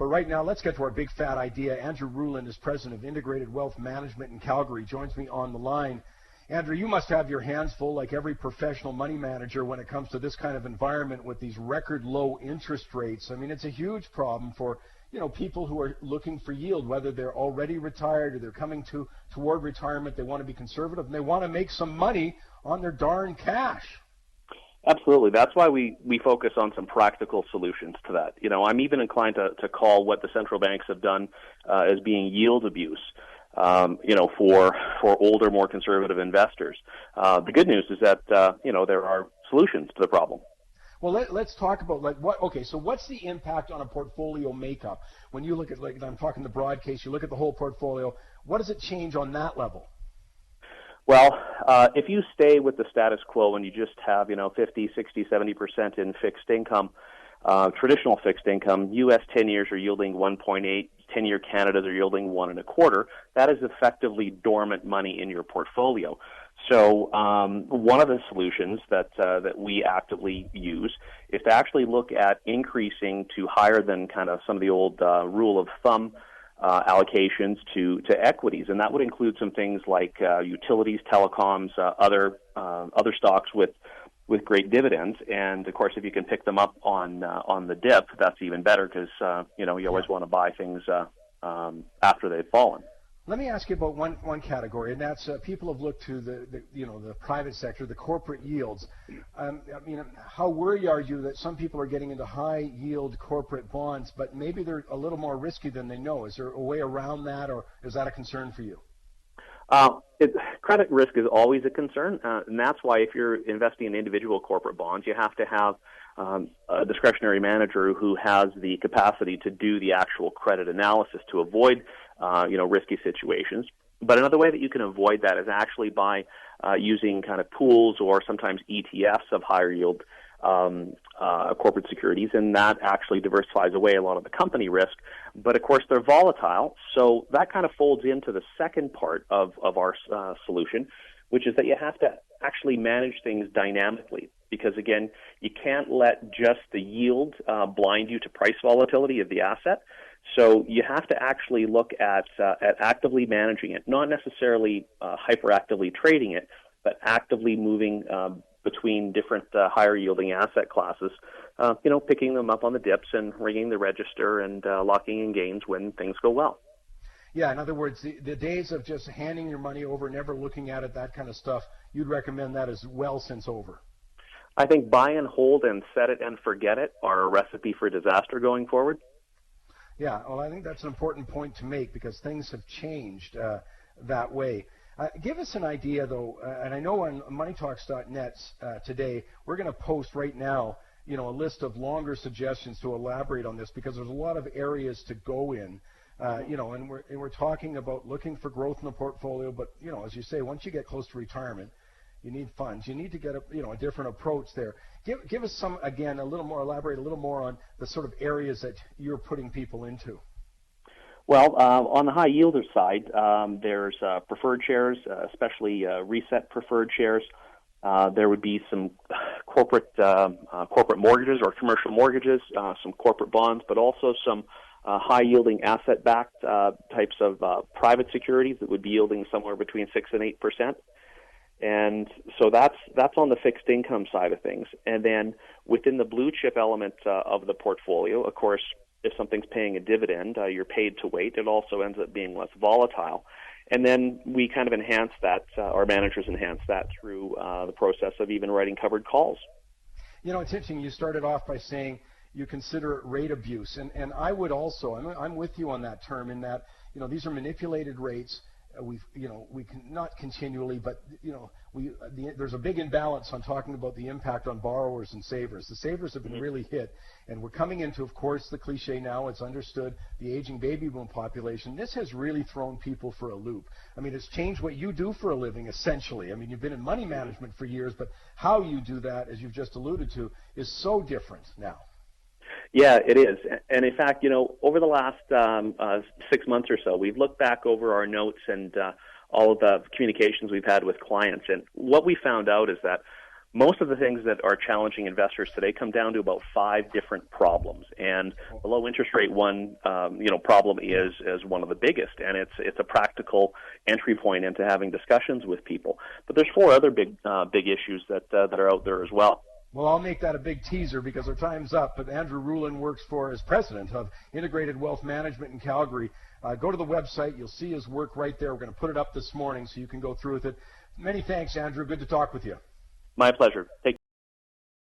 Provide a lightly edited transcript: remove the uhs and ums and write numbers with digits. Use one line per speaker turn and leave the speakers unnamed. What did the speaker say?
But right now, let's get to our big fat idea. Andrew Ruhland is president of Integrated Wealth Management in Calgary, joins me on the line. Andrew, you must have your hands full, like every professional money manager, when it comes to this kind of environment with these record low interest rates. I mean, it's a huge problem for people who are looking for yield, whether they're already retired or they're coming toward retirement. They want to be conservative and they want to make some money on their darn cash.
Absolutely. That's why we focus on some practical solutions to that. I'm even inclined to call what the central banks have done as being yield abuse, for older, more conservative investors. The good news is that, there are solutions to the problem.
Well, let's talk about so what's the impact on a portfolio makeup? When you look at, I'm talking the broad case, you look at the whole portfolio, what does it change on that level?
Well, if you stay with the status quo and you just have, 50, 60, 70% in fixed income, traditional fixed income, U.S. 10 years are yielding 1.8, 10-year Canadas are yielding 1.25. That is effectively dormant money in your portfolio. So one of the solutions that we actively use is to actually look at increasing to higher than kind of some of the old rule of thumb allocations to equities, and that would include some things like utilities, telecoms, other stocks with great dividends. And of course, if you can pick them up on the dip, that's even better because you always want to buy things after they've fallen.
Let me ask you about one category, and that's people have looked to the private sector, the corporate yields. How worried are you that some people are getting into high yield corporate bonds, but maybe they're a little more risky than they know? Is there a way around that, or is that a concern for you?
Credit risk is always a concern, and that's why if you're investing in individual corporate bonds, you have to have a discretionary manager who has the capacity to do the actual credit analysis to avoid risky situations. But another way that you can avoid that is actually by using kind of pools or sometimes ETFs of higher yield corporate securities, and that actually diversifies away a lot of the company risk. But of course, they're volatile, so that kind of folds into the second part of our solution, which is that you have to actually manage things dynamically. Because again, you can't let just the yield blind you to price volatility of the asset. So you have to actually look at actively managing it, not necessarily hyperactively trading it, but actively moving between different higher yielding asset classes, picking them up on the dips and ringing the register and locking in gains when things go well.
Yeah, in other words, the days of just handing your money over, never looking at it, that kind of stuff, you'd recommend that is well since over.
I think buy and hold and set it and forget it are a recipe for disaster going forward.
Yeah, well, I think that's an important point to make because things have changed that way. Give us an idea, though, and I know on moneytalks.net today, we're going to post right now, a list of longer suggestions to elaborate on this because there's a lot of areas to go in, and we're talking about looking for growth in the portfolio, but, as you say, once you get close to retirement, you need funds. You need to get a different approach there. Give us elaborate a little more on the sort of areas that you're putting people into.
Well, on the high yielder side, there's preferred shares, especially reset preferred shares. There would be some corporate mortgages or commercial mortgages, some corporate bonds, but also some high-yielding asset-backed types of private securities that would be yielding somewhere between 6 and 8%. And so that's on the fixed income side of things. And then within the blue chip element of the portfolio, of course, if something's paying a dividend, you're paid to wait. It also ends up being less volatile. And then we kind of enhance that, our managers enhance that through the process of even writing covered calls.
It's interesting. You started off by saying you consider it rate abuse. And I would also, I'm with you on that term in that, these are manipulated rates. We can not continually, but there's a big imbalance on talking about the impact on borrowers and savers. The savers have been really hit, and we're coming into, of course, the cliche now. It's understood the aging baby boom population. This has really thrown people for a loop. I mean, it's changed what you do for a living, essentially. I mean, you've been in money management for years, but how you do that, as you've just alluded to, is so different now.
Yeah, it is. And in fact, over the last 6 months or so, we've looked back over our notes and all of the communications we've had with clients. And what we found out is that most of the things that are challenging investors today come down to about 5 different problems, and the low interest rate one, problem is one of the biggest, and it's a practical entry point into having discussions with people. But there's 4 other big issues that are out there as well.
Well, I'll make that a big teaser because our time's up. But Andrew Ruhland works as president of Integrated Wealth Management in Calgary. Go to the website. You'll see his work right there. We're going to put it up this morning so you can go through with it. Many thanks, Andrew. Good to talk with you.
My pleasure. Take